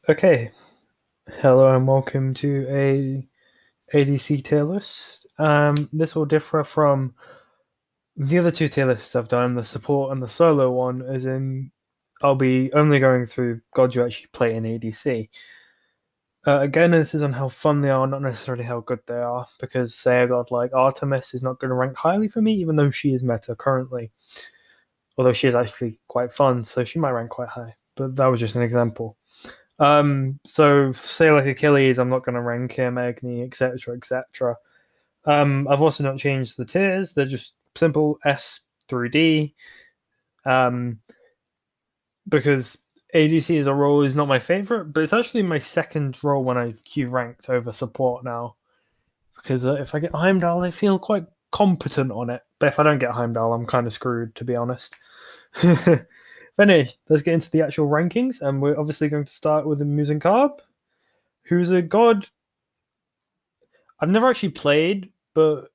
Okay, hello and welcome to a ADC tier list. This will differ from the other two tier lists I've done, the support and the solo one, as in I'll be only going through gods you actually play in ADC. Again, this is on how fun they are, not necessarily how good they are, because say a god like Artemis is not going to rank highly for me, even though she is meta currently. Although she is actually quite fun, so she might rank quite high. But that was just an example. So say like Achilles, I'm not going to rank him, Agni, etc., etc. I've also not changed the tiers; they're just simple S through D. Um, because ADC as a role is not my favorite, but it's actually my second role when I Q ranked over support now. Because if I get Heimdall, I feel quite competent on it. But if I don't get Heimdall, I'm kind of screwed, to be honest. But anyway, let's get into the actual rankings, and we're obviously going to start with the Musenkarb, who's a god I've never actually played, but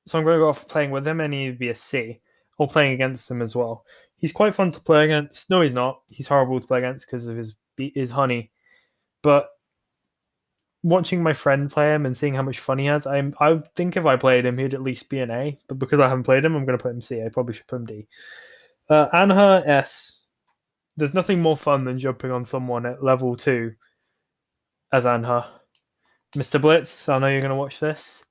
so I'm going to go off playing with him, and he'd be a C, or playing against him as well. He's quite fun to play against. No, he's not. He's horrible to play against because of his honey. But watching my friend play him and seeing how much fun he has, I think if I played him, he'd at least be an A. But because I haven't played him, I'm going to put him C. I probably should put him D. Anha S. There's nothing more fun than jumping on someone at level 2 as Anha. Mr. Blitz, I know you're going to watch this.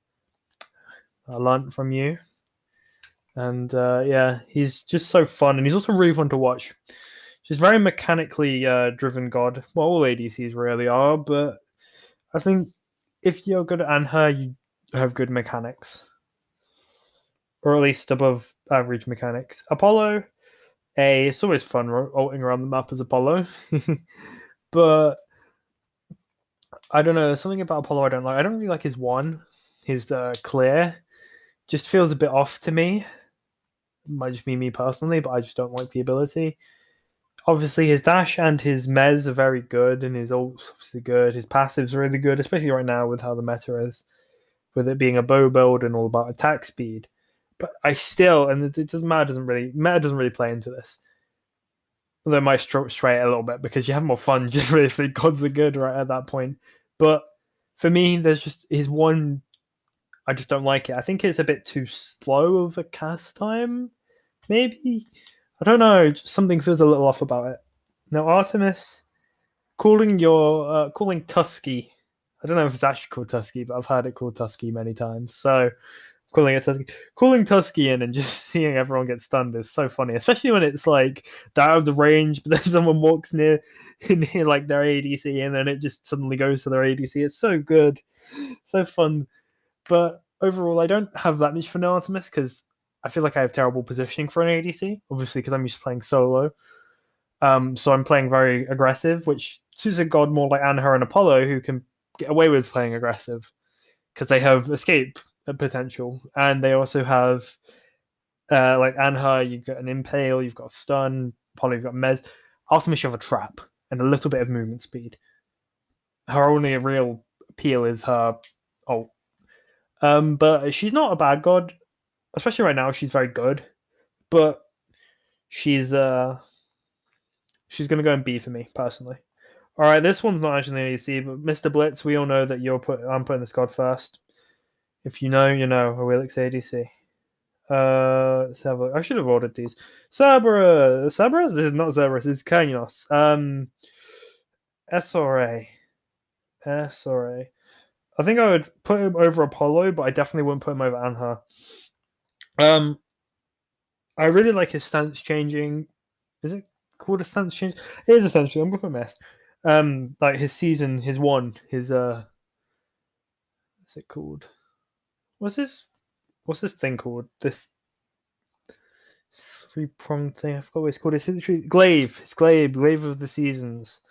I learned from you. And yeah, he's just so fun, and he's also really fun to watch. She's very mechanically driven god. Well, all ADCs really are, but I think if you're good at Anher, you have good mechanics, or at least above average mechanics. Apollo, it's always fun ulting around the map as Apollo, but I don't know. There's something about Apollo I don't like. I don't really like his one, his clear. Just feels a bit off to me. It might just be me personally, but I just don't like the ability. Obviously his dash and his mez are very good, and his ult's obviously good. His passive's really good, especially right now with how the meta is, with it being a bow build and all about attack speed. But I still, and it doesn't matter. Meta doesn't really play into this. Although it might stray a little bit because you have more fun generally if the gods are good right at that point. But for me, there's just his one. I just don't like it. I think it's a bit too slow of a cast time. Maybe I don't know. Just something feels a little off about it. Now Artemis, calling Tusky. I don't know if it's actually called Tusky, but I've heard it called Tusky many times. So calling it Tusky, calling Tusky in and just seeing everyone get stunned is so funny, especially when it's like they're out of the range, but then someone walks near like their ADC, and then it just suddenly goes to their ADC. It's so good, so fun. But overall, I don't have that much for Artemis because I feel like I have terrible positioning for an ADC, obviously because I'm used to playing solo. So I'm playing very aggressive, which suits a god more like Anher and Apollo, who can get away with playing aggressive because they have escape potential, and they also have like Anher, you've got an impale, you've got a stun. Apollo, you've got mez. Artemis, you have a trap and a little bit of movement speed. Her only real appeal is her ult. But she's not a bad god, especially right now. She's very good, but she's uh she's gonna go and B for me personally. All right, this one's not actually an ADC, but Mr. Blitz, we all know that I'm putting this god first. If you know, you know. Awilix ADC. Let's have a look. I should have ordered these. Cerberus. This is not Cerberus. This is Kernos. SRA. SRA. I think I would put him over Apollo, but I definitely wouldn't put him over Anha. Um, I really like his stance changing. Is it called a stance change? It is a stance change. I'm gonna put mess. Like his season, his one, his what's it called? What's this? What's this thing called? This three-pronged thing. I forgot what it's called. It's glaive. It's glaive of the seasons.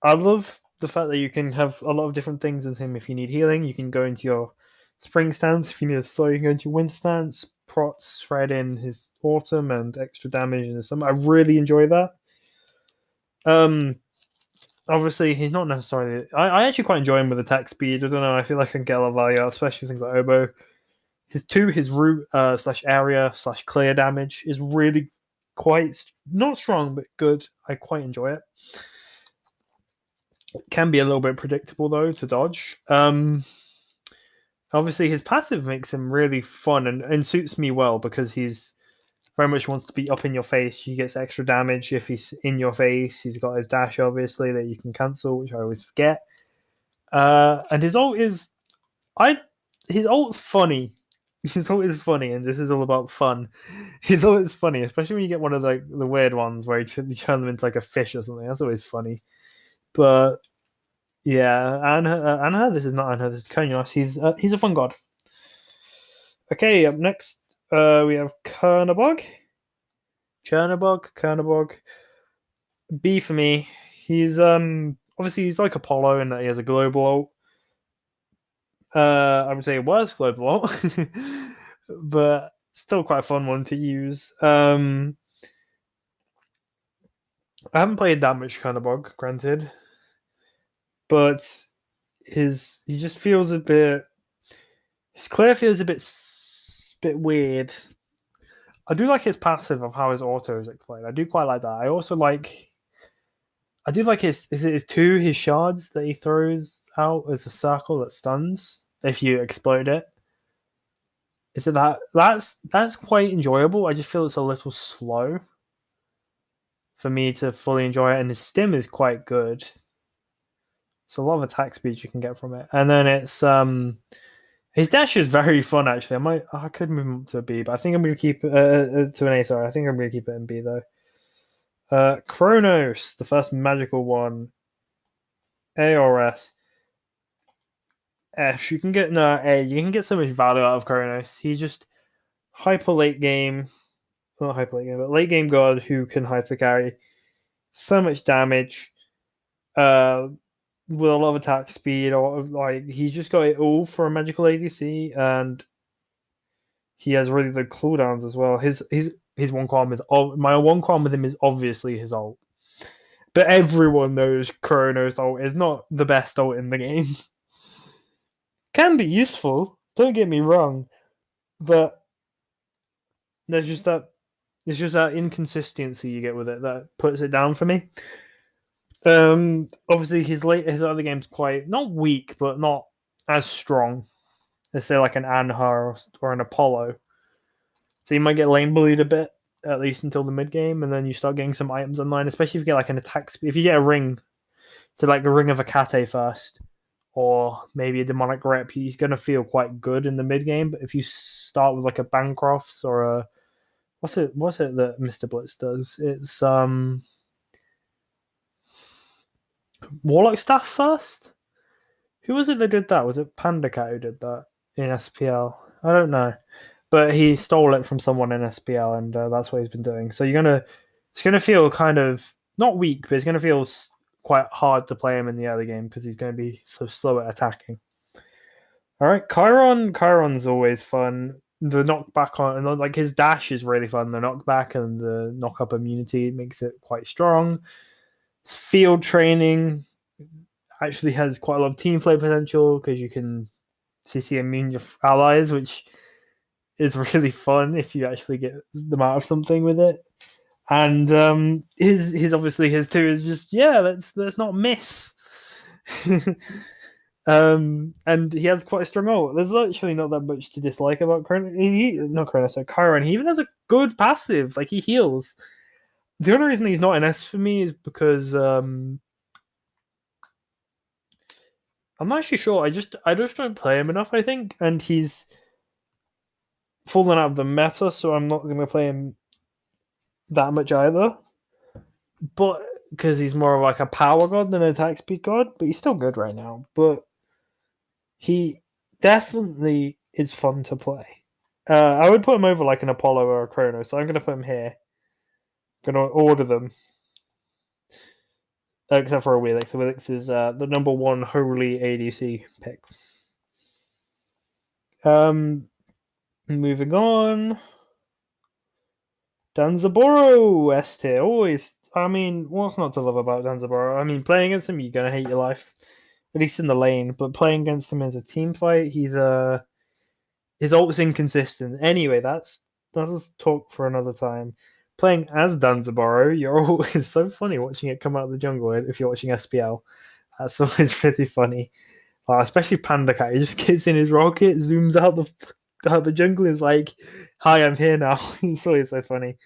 I love the fact that you can have a lot of different things as him. If you need healing, you can go into your spring stance. If you need a slow, you can go into your wind stance. Prots thread in his autumn and extra damage in the summer. I really enjoy that. Obviously he's not necessarily. I actually quite enjoy him with attack speed. I don't know. I feel like I can get a lot of value out, especially things like Oboe. His root slash area slash clear damage is really quite not strong but good. I quite enjoy it. Can be a little bit predictable though to dodge. Obviously his passive makes him really fun and suits me well because he's very much wants to be up in your face. He gets extra damage if he's in your face. He's got his dash obviously that you can cancel, which I always forget. And his ult is his ult's funny. His ult is funny, and this is all about fun. His ult is funny, especially when you get one of the weird ones where you turn them into like a fish or something. That's always funny. But yeah, Anha. This is not Anha. This is Kernerbog. He's a fun god. Okay, up next we have Kernerbog. Kernerbog. B for me. He's obviously he's like Apollo in that he has a global ult. I would say a worse global ult, but still quite a fun one to use. I haven't played that much Kernerbog, granted, but he just feels a bit. His clear feels a bit weird. I do like his passive of how his auto is explained. I do quite like that. I also like. I do like his shards that he throws out as a circle that stuns if you explode it. Is it that's quite enjoyable? I just feel it's a little slow for me to fully enjoy it, and his stim is quite good. It's a lot of attack speed you can get from it, and then it's his dash is very fun actually. I could move him up to a B, but I think I'm going to keep it to an A. Sorry, I think I'm going to keep it in B though. Chronos, the first magical one. A or S. S. You can get A. You can get so much value out of Chronos. He's just hyper late game, not hyper late game, but late game god who can hyper carry so much damage. With a lot of attack speed, or like he's just got it all for a magical ADC, and he has really good cooldowns as well. His one qualm is my one qualm with him is obviously his ult, but everyone knows Chronos ult is not the best ult in the game. Can be useful, don't get me wrong, but there's just that inconsistency you get with it that puts it down for me. Obviously his other game's quite not weak, but not as strong as say like an Anha or an Apollo. So you might get lane bullied a bit, at least until the mid game, and then you start getting some items online, especially if you get like an attack speed. If you get a ring, so like the ring of a Kate first, or maybe a demonic rep, he's gonna feel quite good in the mid game. But if you start with like a Bancrofts or a what's it that Mr. Blitz does? It's Warlock Staff first? Who was it that did that? Was it Panda Cat who did that in SPL? I don't know. But he stole it from someone in SPL, and that's what he's been doing. So it's gonna feel kind of not weak, but it's gonna feel quite hard to play him in the early game because he's gonna be so slow at attacking. All right, Chiron's always fun. The knockback on like his dash is really fun. The knockback and the knock up immunity makes it quite strong. His field training actually has quite a lot of team play potential because you can CC immune your allies, which is really fun if you actually get them out of something with it. And his obviously his two is just let's not miss. And he has quite a strong ult. There's actually not that much to dislike about Chiron. He even has a good passive. Like he heals. The only reason he's not an S for me is because I'm not actually sure. I just don't play him enough, I think, and he's fallen out of the meta, so I'm not going to play him that much either. But because he's more of like a power god than an attack speed god, but he's still good right now. But he definitely is fun to play. I would put him over like an Apollo or a Chronos, so I'm going to put him here. I'm going to order them. Except for a Wheelix. So Wheelix is the number one holy ADC pick. Moving on. Zaboro S tier. Always. I mean, what's not to love about Zaboro? I mean, playing against him, you're gonna hate your life, at least in the lane. But playing against him as a team fight, his ult's inconsistent. Anyway, that's us talk for another time. Playing as Zaboro, your ult is so funny watching it come out of the jungle if you're watching SPL. That's always really funny. Especially Panda Cat. He just gets in his rocket, zooms out the jungle, and is like, "Hi, I'm here now." It's always so funny.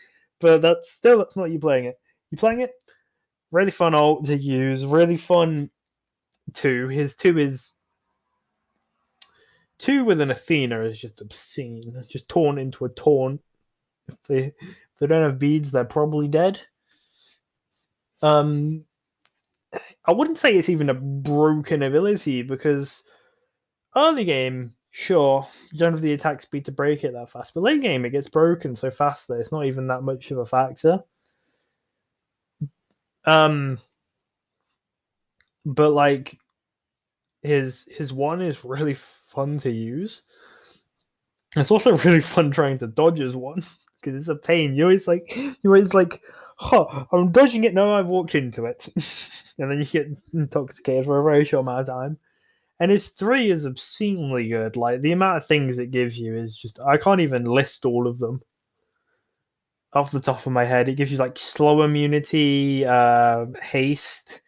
But that's not you playing it. You playing it? Really fun ult to use. Really fun two. His two with an Athena is just obscene. Just torn into a taunt. If they don't have beads, they're probably dead. I wouldn't say it's even a broken ability because early game, sure, you don't have the attack speed to break it that fast, but late game it gets broken so fast that it's not even that much of a factor. But like his one is really fun to use. It's also really fun trying to dodge his one because it's a pain. You're always like, huh, I'm dodging it. No, I've walked into it, and then you get intoxicated for a very short amount of time. And his 3 is obscenely good. Like the amount of things it gives you is just I can't even list all of them off the top of my head. It gives you like slow immunity, haste.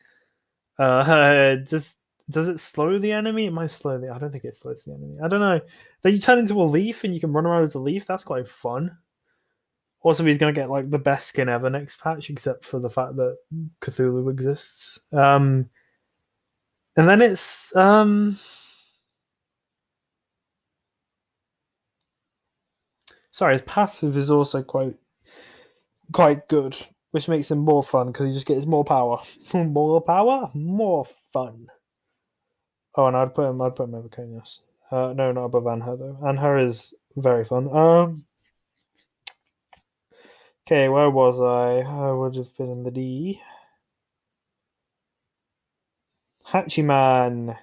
Just does it slow the enemy? It might slow the. I don't think it slows the enemy. I don't know. Then you turn into a leaf and you can run around as a leaf. That's quite fun. Also, he's gonna get like the best skin ever next patch, except for the fact that Cthulhu exists. And then it's sorry, his passive is also quite good, which makes him more fun because he just gets more power. More power, more fun. Oh, and I'd put him over Kernerbog. No, not above Anher though. Anher is very fun. Okay, where was I? I would have been in the D. Hatchiman.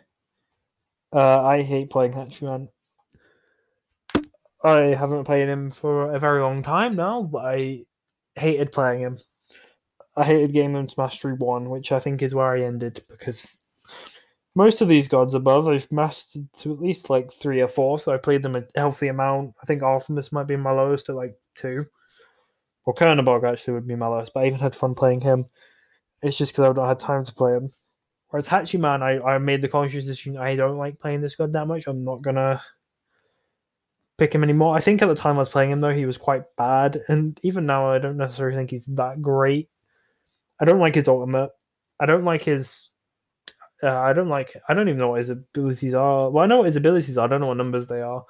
I hate playing Hatchiman. I haven't played him for a very long time now, but I hated playing him. I hated getting him to Mastery 1, which I think is where I ended, because most of these gods above I've mastered to at least like 3 or 4, so I played them a healthy amount. I think Artemis might be my lowest at like 2. Or Kernerbog actually would be my lowest, but I even had fun playing him. It's just because I've not had time to play him. Whereas Hatchiman, I made the conscious decision I don't like playing this god that much. I'm not gonna pick him anymore. I think at the time I was playing him though, he was quite bad, and even now I don't necessarily think he's that great. I don't like his ultimate. I don't like his. I don't like. I don't even know what his abilities are. Well, I know what his abilities are. I don't know what numbers they are. I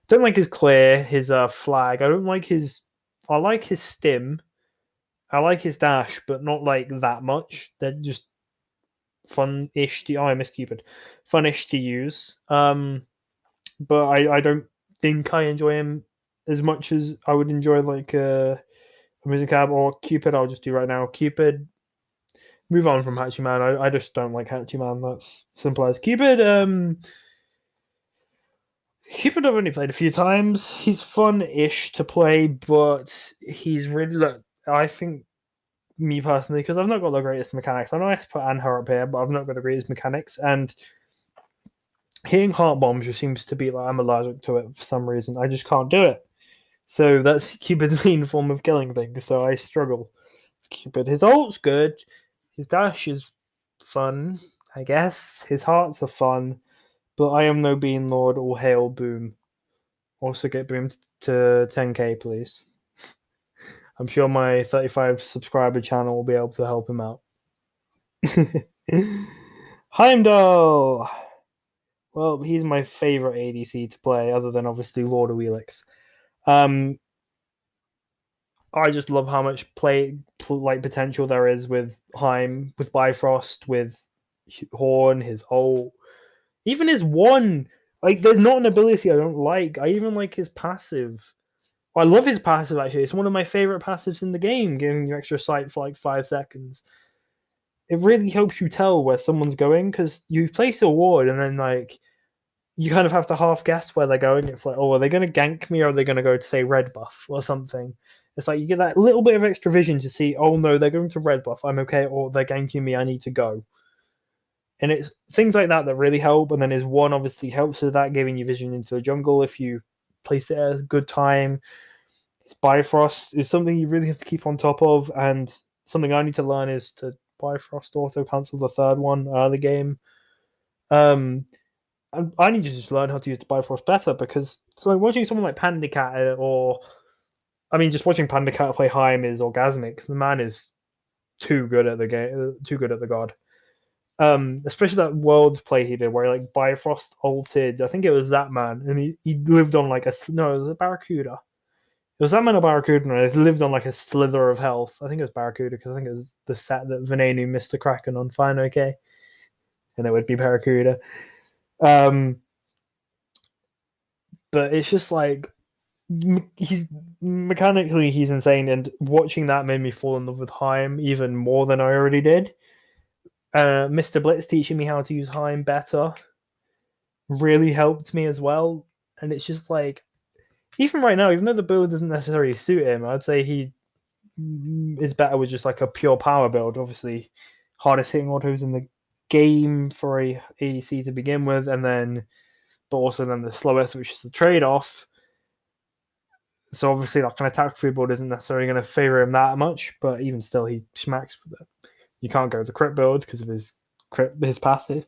don't like his clear, his flag. I don't like his. I like his stim. I like his dash, but not like that much. They're just fun-ish to. Oh, I missed Cupid. Fun-ish to use. But I don't think I enjoy him as much as I would enjoy like Amusing Cab or Cupid. I'll just do right now. Cupid. Move on from Hatchiman. I just don't like Hatchiman. That's simple as Cupid. Cupid I've only played a few times. He's fun-ish to play, but he's really. Look, I think me personally, because I've not got the greatest mechanics. I know I have to put Anher up here, but I've not got the greatest mechanics, and hitting heart bombs just seems to be like I'm allergic to it for some reason. I just can't do it. So that's Cupid's main form of killing things. So I struggle. It's Cupid. His ult's good. His dash is fun, I guess. His hearts are fun. But I am no Bean Lord or Hail Boom. Also get boomed to 10k, please. I'm sure my 35 subscriber channel will be able to help him out. Heimdall! Well, he's my favorite ADC to play, other than obviously Lord of Helix. I just love how much potential there is with Heim, with Bifrost, with Horn, his ult, even his one. Like, there's not an ability I don't like. I even like his passive. I love his passive, actually. It's one of my favorite passives in the game, giving you extra sight for like 5 seconds. It really helps you tell where someone's going, because you place a ward and then like you kind of have to half guess where they're going. It's like, oh, are they going to gank me or are they going to go to, say, red buff or something? It's like you get that little bit of extra vision to see, oh no, they're going to red buff, I'm okay, or they're ganking me, I need to go. And it's things like that that really help. And then his one obviously helps with that, giving you vision into the jungle if you place it at a good time. His Bifrost is something you really have to keep on top of, and something I need to learn is to Bifrost auto cancel the third one early game. And I need to just learn how to use the Bifrost better because so like watching someone like Panda Cat or I mean just watching Panda Cat play Heim is orgasmic. The man is too good at the game, too good at the god. Especially that Worlds play he did where he, like Bifrost ulted. I think it was that man, and he lived on like no, it was a Barracuda. It was that man or Barracuda, and he lived on like a slither of health. I think it was Barracuda because I think it was the set that Venenu missed the Kraken on. Fine, okay, and it would be Barracuda. Um, but it's just like he's mechanically he's insane, and watching that made me fall in love with Heim even more than I already did. Mr. Blitz teaching me how to use Heim better really helped me as well. And it's just like, even right now, even though the build doesn't necessarily suit him, I'd say he is better with just like a pure power build. Obviously, hardest hitting autos in the game for a ADC to begin with, and then, but also then the slowest, which is the trade off. So obviously, that kind of tactical build isn't necessarily going to favor him that much, but even still, he smacks with it. You can't go with the crit build because of his passive.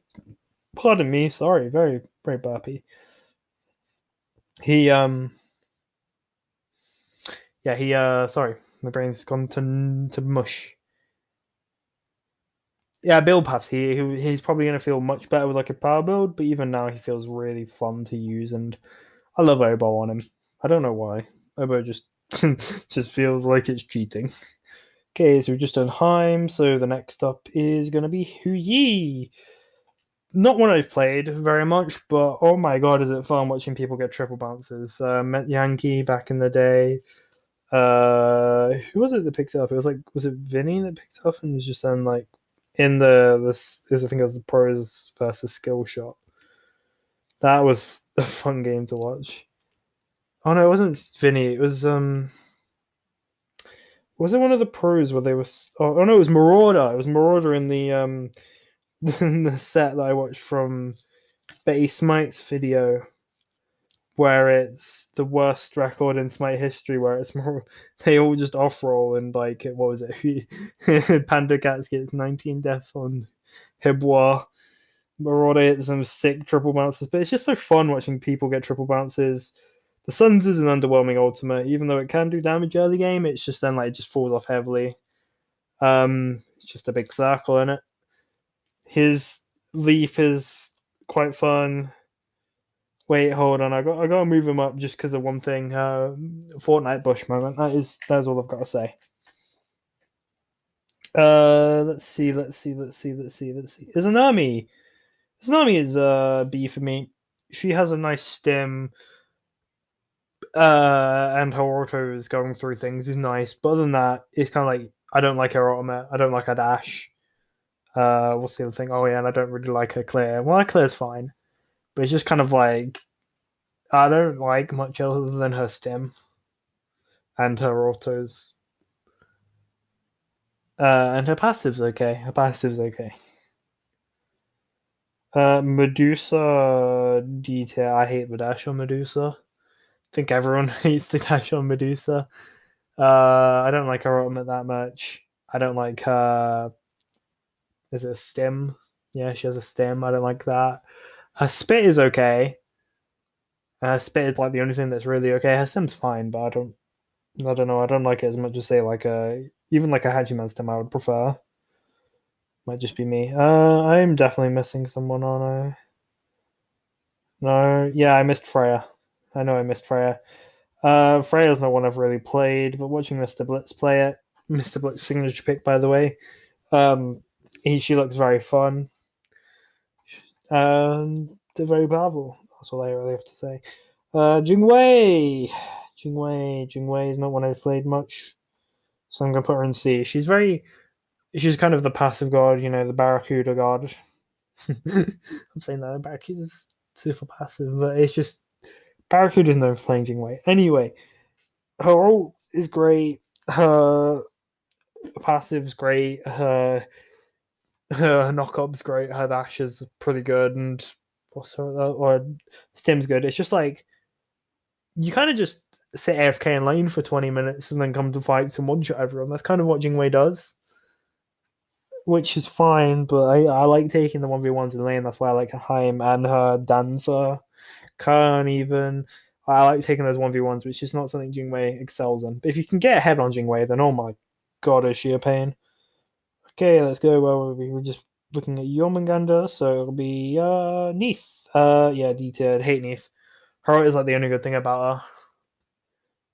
Pardon me, sorry, very very burpy. He sorry, my brain's gone to mush. Yeah, build paths. He's probably gonna feel much better with like a power build, but even now he feels really fun to use, and I love Obo on him. I don't know why. Obo just just feels like it's cheating. Okay, so we've just done Heim, so the next up is gonna be Hu Yi. Not one I've played very much, but oh my god, is it fun watching people get triple bounces. Met Yankee back in the day. Who was it that picked it up? It was like, was it Vinny that picked it up and was just then like in this I think it was the pros versus skill shot. That was a fun game to watch. Oh no, it wasn't Vinny. It was it one of the pros where they were? Oh no, it was Marauder. It was Marauder in the in the set that I watched from Betty Smite's video, where it's the worst record in Smite history, where it's more they all just off roll and like what was it? Panda Cats gets 19 death on Hibois. Marauder hits some sick triple bounces, but it's just so fun watching people get triple bounces. The Suns is an underwhelming ultimate, even though it can do damage early game. It's just then like it just falls off heavily. It's just a big circle in it. His leap is quite fun. Wait, hold on. I got to move him up just because of one thing. Fortnite Bush moment. That's all I've got to say. Let's see. Tsunami. Tsunami is B for me. She has a nice stem. And her auto is going through things is nice. But other than that, it's kind of like I don't like her ultimate. I don't like her dash. What's the other thing? Oh yeah, and I don't really like her clear. Well, her clear's fine, but it's just kind of like I don't like much other than her stem and her autos. And her passive's okay. Medusa detail. I hate the dash on Medusa. I think everyone hates the dash on Medusa. I don't like her ultimate that much. I don't like her. Is it a stem? Yeah, she has a stem. I don't like that. Her spit is okay. Her spit is like the only thing that's really okay. Her stem's fine, but I don't know. I don't like it as much as say like even like a Hatchiman stem. I would prefer. Might just be me. I'm definitely missing someone on a. No, yeah, I missed Freya. I know I missed Freya. Freya's not one I've really played, but watching Mr. Blitz play it, Mr. Blitz signature pick, by the way, she looks very fun and they're very powerful. That's all I really have to say. Jingwei is not one I've played much, so I'm gonna put her in C. She's kind of the passive god, the Barracuda god. I'm saying that Barracuda's super passive, but it's just Barracuda's known for playing Jingwei. Anyway, her ult is great. Her passive's great. Her knock-up's great. Her dash is pretty good, and or stim's good. It's just like you kind of just sit AFK in lane for 20 minutes and then come to fights and one-shot everyone. That's kind of what Jingwei does. which is fine, but I like taking the 1v1s in lane. That's why I like Heim and her dancer, Kern even. I like taking those 1v1s, which is not something Jingwei excels in. But if you can get ahead on Jingwei, then oh my god, is she a pain. Okay, let's go. Well, we were just looking at Jormungandr, so it'll be Nath. Yeah, D-tiered. Hate Nath. Her is like the only good thing about her.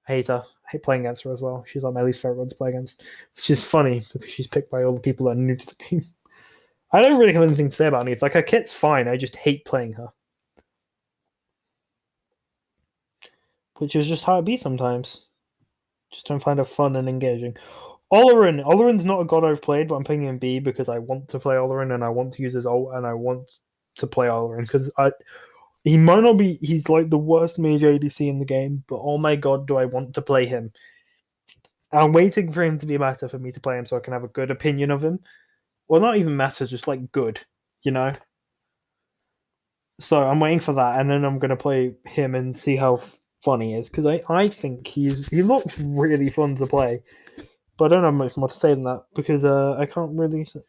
I hate her. I hate playing against her as well. She's like my least favorite one to play against, which is funny because she's picked by all the people that are new to the game. I don't really have anything to say about Nath. Like her kit's fine. I just hate playing her, which is just how it be sometimes. Just don't find her fun and engaging. Olorin's not a god I've played, but I'm playing him B because I want to play Olorin and I want to use his ult and I want to play Olorin because he might not be. He's like the worst mage ADC in the game, but oh my god, do I want to play him? I'm waiting for him to be better for me to play him so I can have a good opinion of him. Well, not even matter, just like good, you know. So I'm waiting for that, and then I'm gonna play him and see how fun he is because I think he looks really fun to play, but I don't have much more to say than that because I can't really. But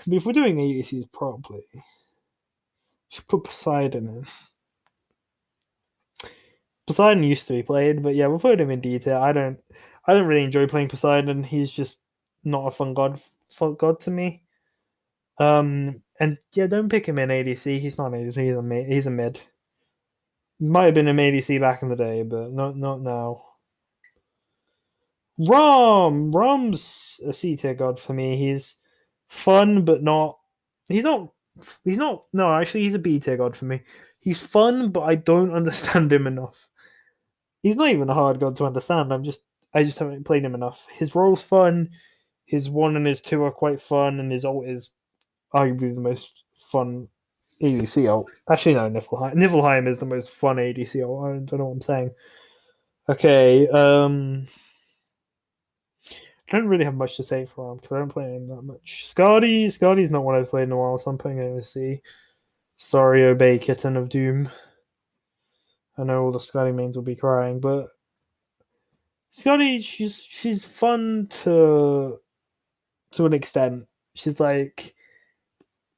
if we're doing ADCs properly, should put Poseidon in. Poseidon used to be played, but yeah, we'll put him in detail. I don't really enjoy playing Poseidon. He's just not a fun god to me. And yeah, don't pick him in ADC. He's not an ADC. He's a mid. Might have been an ADC back in the day, but not now. Rom's a C tier god for me. He's fun, but not. He's not. He's not. No, actually, he's a B tier god for me. He's fun, but I don't understand him enough. He's not even a hard god to understand. I just haven't played him enough. His role's fun. His one and his two are quite fun, and his ult is arguably the most fun ADC ult. Actually, no, Niflheim. Niflheim is the most fun ADC ult. I don't know what I'm saying. Okay, I don't really have much to say for him because I don't play him that much. Scotty's not one I've played in a while, so I'm putting him in C. Sorry, Obey Kitten of Doom. I know all the Scotty mains will be crying, but Scotty, she's fun to an extent. She's like,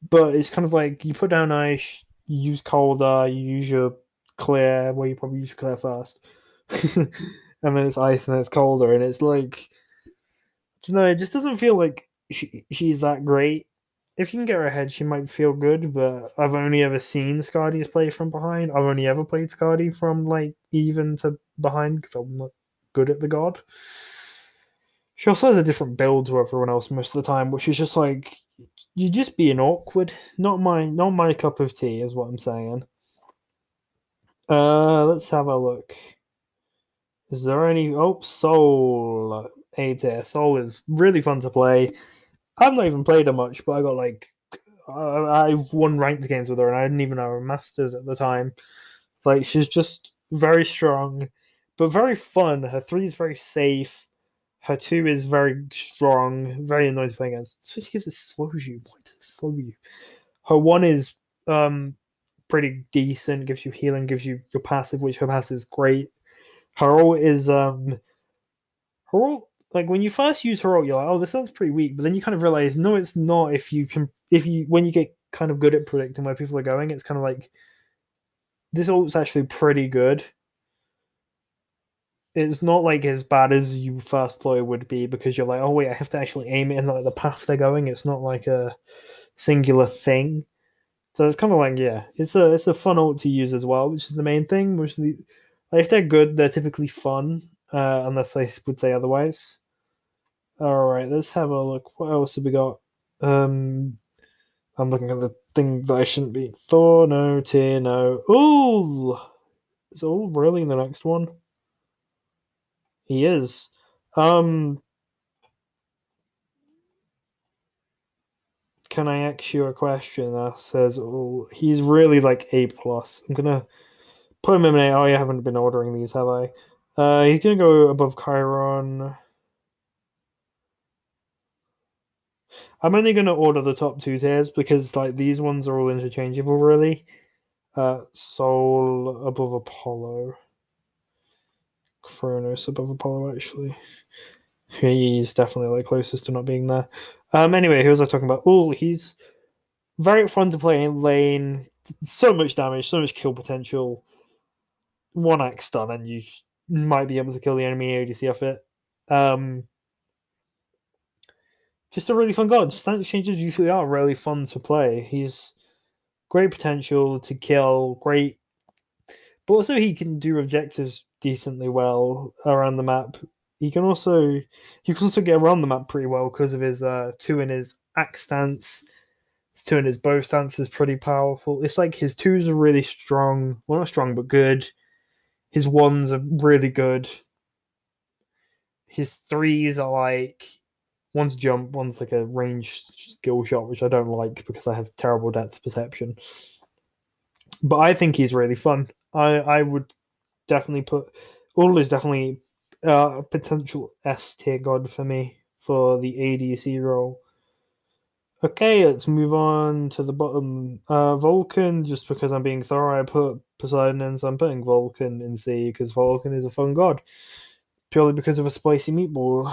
but it's kind of like you put down ice, you use colder, you use your clear. Well, you probably use your clear first, and then it's ice and then it's colder, and it's like, you know, it just doesn't feel like she's that great. If you can get her ahead, she might feel good, but I've only ever seen Scotty's play from behind. I've only ever played Scotty from like even to behind because I'm not good at the god. She also has a different build to everyone else most of the time, which is just like you're just being awkward. Not my cup of tea, is what I'm saying. Let's have a look. Is there any? Oh, Soul A tier. Soul is really fun to play. I've not even played her much, but I got like I've won ranked games with her, and I didn't even know her masters at the time. Like she's just very strong, but very fun. Her three is very safe. Her two is very strong, very annoying to play against. Switch gives it slows you. Why does it slow you? Her one is pretty decent, gives you healing, gives you your passive, which her passive is great. Her ult is her ult, like when you first use her ult, you're like, oh, this sounds pretty weak, but then you kind of realize, no, it's not. If you when you get kind of good at predicting where people are going, it's kind of like this ult's actually pretty good. It's not like as bad as you first thought it would be because you're like, oh wait, I have to actually aim it in like the path they're going. It's not like a singular thing. So it's kind of like, yeah, it's a fun ult to use as well, which is the main thing. Which like, if they're good, they're typically fun, unless I would say otherwise. All right, let's have a look. What else have we got? I'm looking at the thing that I shouldn't be. Thor, no. Tyr, no. Oh, is all really in the next one? He is. Can I ask you a question that says, oh, he's really like A plus. I'm gonna put him in A. Oh, I haven't been ordering these, have I? He's gonna go above Chiron. I'm only gonna order the top two tiers because like these ones are all interchangeable, really. Soul above Apollo. Chronos above Apollo, actually. He's definitely like closest to not being there. Anyway, who was I talking about? Oh, he's very fun to play in lane. So much damage, so much kill potential. One axe stun, and you might be able to kill the enemy ADC off it. Just a really fun god. Stance changes usually are really fun to play. He's great potential to kill, great, but also he can do objectives decently well around the map. He can also get around the map pretty well because of his two in his axe stance. His two in his bow stance is pretty powerful. It's like his twos are really strong. Well, not strong, but good. His ones are really good. His threes are like one's jump, one's like a ranged skill shot, which I don't like because I have terrible depth perception. But I think he's really fun. I would definitely put all is definitely a potential S tier god for me for the ADC role. Okay, let's move on to the bottom. Vulcan, just because I'm being thorough, I put Poseidon in, so I'm putting Vulcan in C because Vulcan is a fun god. Purely because of a spicy meatball.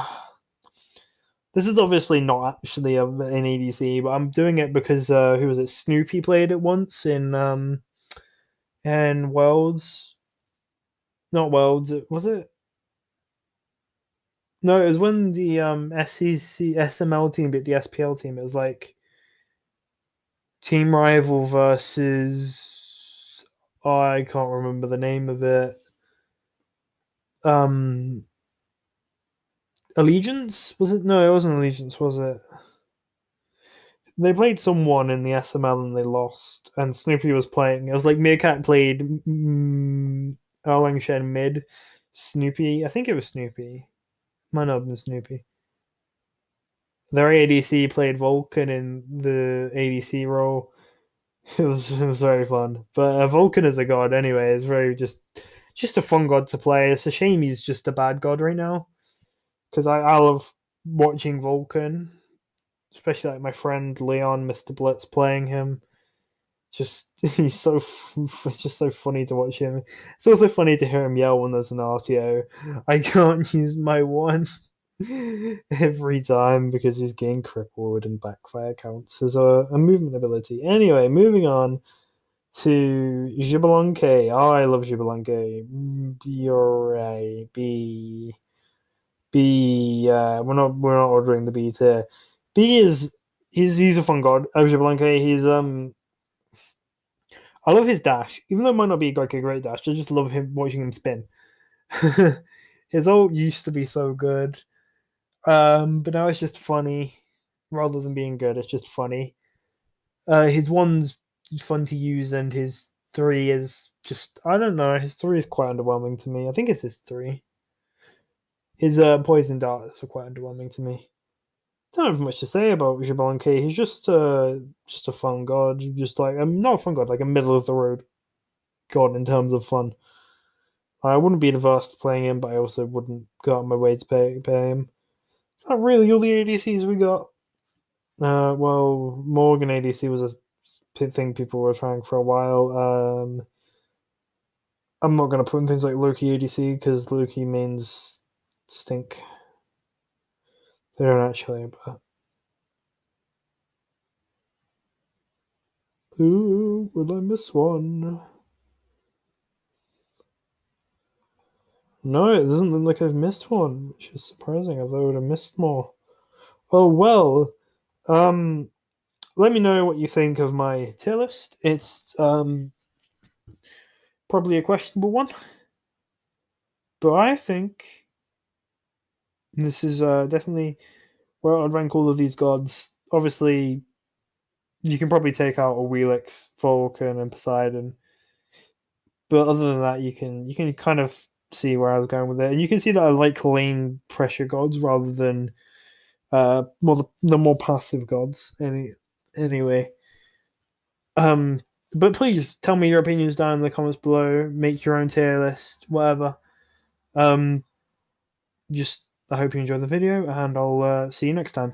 This is obviously not actually an ADC, but I'm doing it because who was it? Snoopy played it once in Worlds. Not Worlds, was it? No, it was when the SEC SML team beat the SPL team. It was like Team Rival versus I can't remember the name of it. Um Allegiance? Was it? No, it wasn't Allegiance, was it? They played someone in the SML and they lost. And Snoopy was playing. It was like Meerkat played Erlang Shen mid. Snoopy, I think it was Snoopy. Might not have been Snoopy. Their ADC played Vulcan in the ADC role. It was very fun. But Vulcan is a god anyway. It's very just a fun god to play. It's a shame he's just a bad god right now because I love watching Vulcan, especially like my friend Leon, Mr. Blitz playing him. Just it's just so funny to watch him. It's also funny to hear him yell when there's an RTO. I can't use my one every time because he's getting crippled and backfire counts as a movement ability. Anyway, moving on to Xbalanque. Oh, I love Xbalanque. B or A B B. We're not ordering the B tier. B is he's a fun god. Xbalanque. I love his dash, even though it might not be like a great dash. I just love him watching him spin. His ult used to be so good, but now it's just funny rather than being good. It's just funny. His one's fun to use, and his three is just I don't know. His three is quite underwhelming to me. I think it's his three. His poison darts are quite underwhelming to me. Don't have much to say about Xbalanque. He's just a fun god. Just like not a fun god, like a middle of the road god in terms of fun. I wouldn't be adverse to playing him, but I also wouldn't go out of my way to pay him. It's not really all the ADCs we got. Well, Morgan ADC was a thing people were trying for a while. I'm not going to put in things like Loki ADC because Loki means stink. They don't actually, but. Ooh, will I miss one? No, it doesn't look like I've missed one, which is surprising. I thought I would have missed more. Oh well. Let me know what you think of my tier list. It's probably a questionable one, but I think this is definitely where I'd rank all of these gods. Obviously, you can probably take out a Wheelix, Vulcan, and Poseidon, but other than that, you can kind of see where I was going with it, and you can see that I like lane pressure gods rather than the more passive gods. Anyway, but please tell me your opinions down in the comments below. Make your own tier list, whatever. Um, just I hope you enjoyed the video, and I'll see you next time.